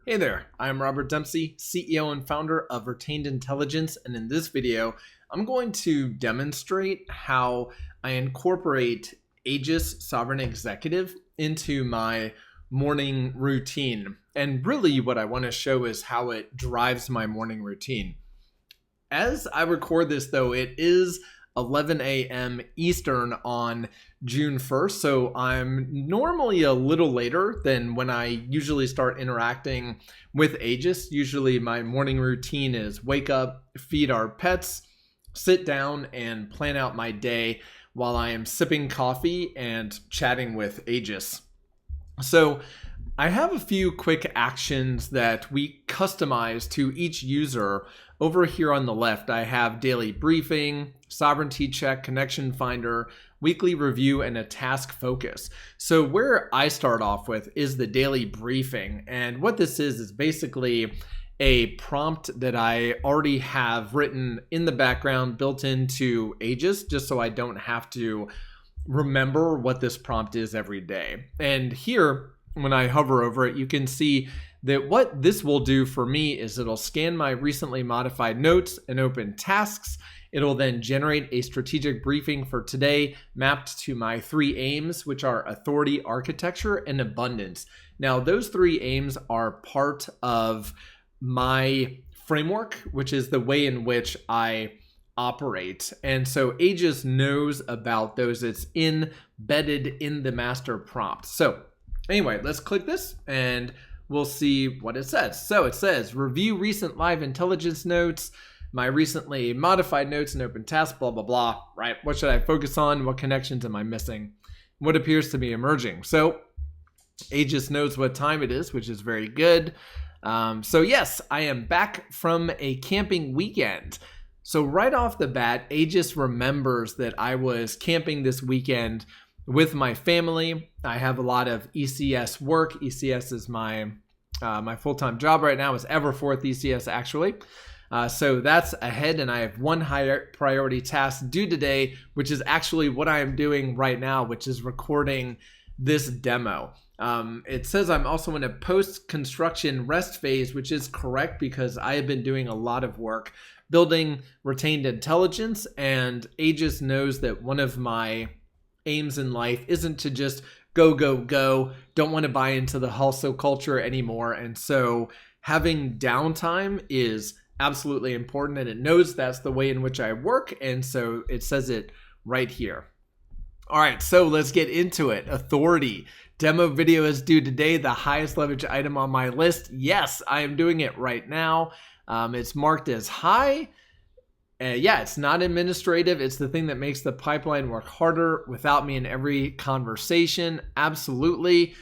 Hey there, I'm Robert Dempsey, CEO and founder of Retained Intelligence, and in this video, I'm going to demonstrate how I incorporate AEGIS Sovereign Executive into my morning routine. And really what I want to show is how it drives my morning routine. As I record this though, it is 11 a.m. Eastern on June 1st. So I'm normally a little later than when I usually start interacting with AEGIS. Usually my morning routine is wake up, feed our pets, sit down and plan out my day while I am sipping coffee and chatting with AEGIS. So I have a few quick actions that we customize to each user. Over here on the left, I have daily briefing, sovereignty check, connection finder, weekly review, and a task focus. So where I start off with is the daily briefing. And what this is basically a prompt that I already have written in the background built into AEGIS, just so I don't have to remember what this prompt is every day. And here, when I hover over it, you can see that what this will do for me is it'll scan my recently modified notes and open tasks. It'll then generate a strategic briefing for today mapped to my 3 aims, which are authority, architecture, and abundance. Now, those 3 aims are part of my framework, which is the way in which I operate. And so AEGIS knows about those. It's embedded in the master prompt. So anyway, let's click this and we'll see what it says. So it says, review recent live intelligence notes, my recently modified notes and open tasks, blah, blah, blah, right? What should I focus on? What connections am I missing? What appears to be emerging? So AEGIS knows what time it is, which is very good. So yes, I am back from a camping weekend. So right off the bat, AEGIS remembers that I was camping this weekend with my family. I have a lot of ECS work. ECS is my full-time job right now. Is Everforth ECS actually. So that's ahead, and I have one higher priority task due today, which is actually what I am doing right now, which is recording this demo. It says I'm also in a post-construction rest phase, which is correct because I have been doing a lot of work building retained intelligence, and AEGIS knows that one of my aims in life isn't to just go, go, go, don't want to buy into the hustle culture anymore. And so having downtime is absolutely important, and it knows that's the way in which I work. And so it says it right here. All right, so let's get into it. Authority. Demo video is due today, the highest leverage item on my list. Yes, I am doing it right now. It's marked as high. Yeah, it's not administrative. It's the thing that makes the pipeline work harder without me in every conversation. Absolutely.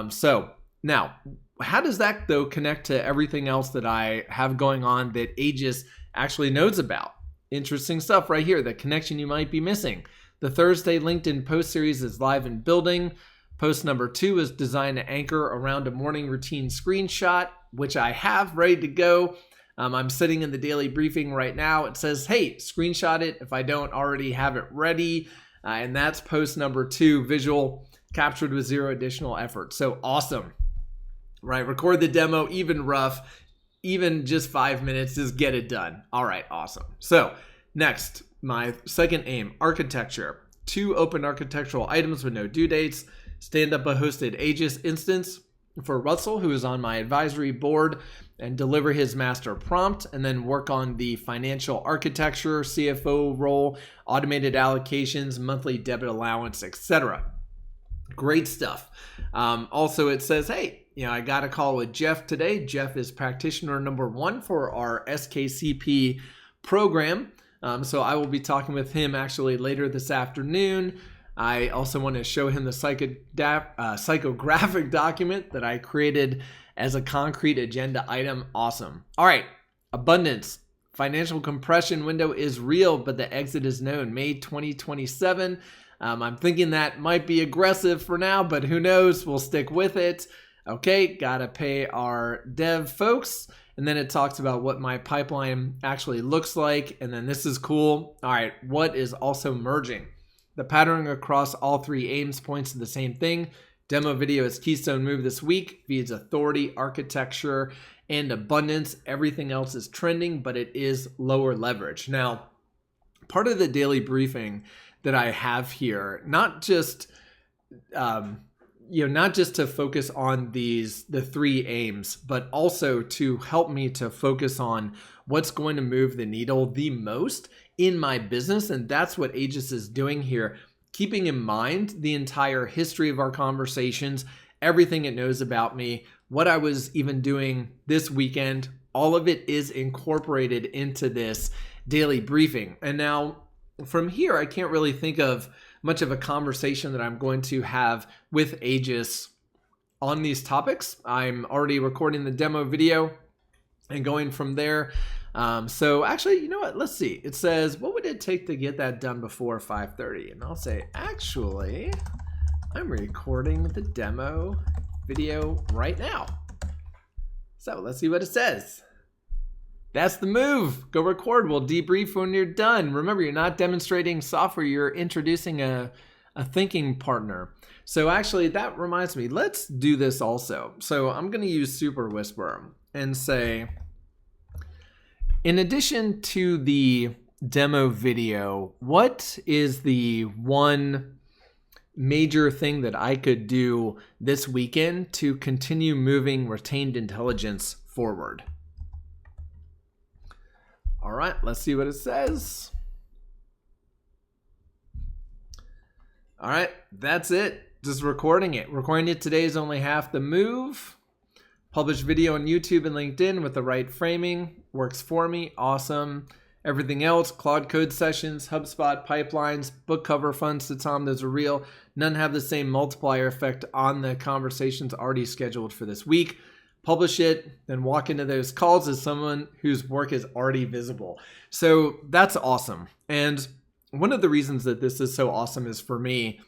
So now, how does that though connect to everything else that I have going on that AEGIS actually knows about? Interesting stuff right here. The connection you might be missing. The Thursday LinkedIn post series is live and building. Post number 2 is designed to anchor around a morning routine screenshot, which I have ready to go. I'm sitting in the daily briefing right now. It says, hey, screenshot it if I don't already have it ready. And that's post number 2, visual captured with 0 additional effort. So awesome, right? Record the demo, even rough, even just 5 minutes, just get it done. All right, awesome. So next, my second aim, architecture. 2 open architectural items with no due dates. Stand up a hosted AEGIS instance for Russell, who is on my advisory board, and deliver his master prompt, and then work on the financial architecture, CFO role, automated allocations, monthly debit allowance, etc. Great stuff. Also, it says, hey, I got a call with Jeff today. Jeff is practitioner number 1 for our SKCP program. So I will be talking with him actually later this afternoon. I also want to show him the psychographic document that I created as a concrete agenda item. Awesome. All right. Abundance. Financial compression window is real, but the exit is known. May 2027. I'm thinking that might be aggressive for now, but who knows? We'll stick with it. Okay. Got to pay our dev folks. And then it talks about what my pipeline actually looks like. And then this is cool. All right. What is also merging? The pattern across all 3 aims points to the same thing. Demo video is keystone move this week, feeds authority, architecture, and abundance. Everything else is trending, but it is lower leverage. Now, part of the daily briefing that I have here, not just not just to focus on the three aims, but also to help me to focus on what's going to move the needle the most in my business. And that's what AEGIS is doing here, keeping in mind the entire history of our conversations, everything it knows about me, what I was even doing this weekend. All of it is incorporated into this daily briefing. And now from here, I can't really think of much of a conversation that I'm going to have with AEGIS on these topics. I'm already recording the demo video and going from there. So actually, you know what? Let's see. It says, what would it take to get that done before 5:30? And I'll say, actually, I'm recording the demo video right now. So let's see what it says. That's the move. Go record. We'll debrief when you're done. Remember, you're not demonstrating software. You're introducing a thinking partner. So actually, that reminds me. Let's do this also. So I'm going to use Super Whisper and say, in addition to the demo video, what is the one major thing that I could do this weekend to continue moving retained intelligence forward? All right, let's see what it says. All right, that's it. Just recording it. Recording it today is only half the move. Publish video on YouTube and LinkedIn with the right framing. Works for me. Awesome. Everything else, Claude Code sessions, HubSpot pipelines, book cover funds to Tom, those are real. None have the same multiplier effect on the conversations already scheduled for this week. Publish it, then walk into those calls as someone whose work is already visible. So that's awesome. And one of the reasons that this is so awesome is for me,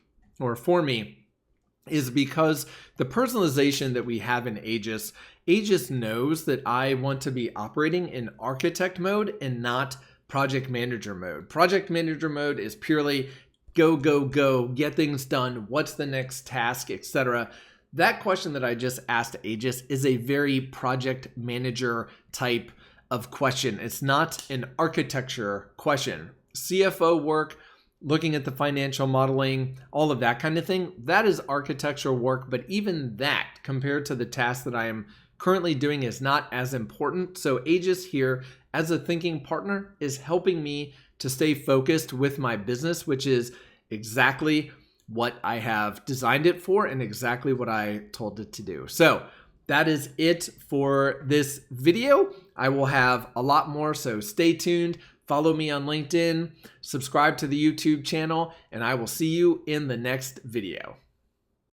is because the personalization that we have in AEGIS knows that I want to be operating in architect mode and not project manager mode. Project manager mode is purely go, go, go, get things done, what's the next task, etc. That question that I just asked AEGIS is a very project manager type of question. It's not an architecture question. CFO work, looking at the financial modeling, all of that kind of thing, that is architectural work. But even that, compared to the task that I am currently doing, is not as important. So AEGIS here, as a thinking partner, is helping me to stay focused with my business, which is exactly what I have designed it for and exactly what I told it to do. So that is it for this video. I will have a lot more, so stay tuned. Follow me on LinkedIn, subscribe to the YouTube channel, and I will see you in the next video.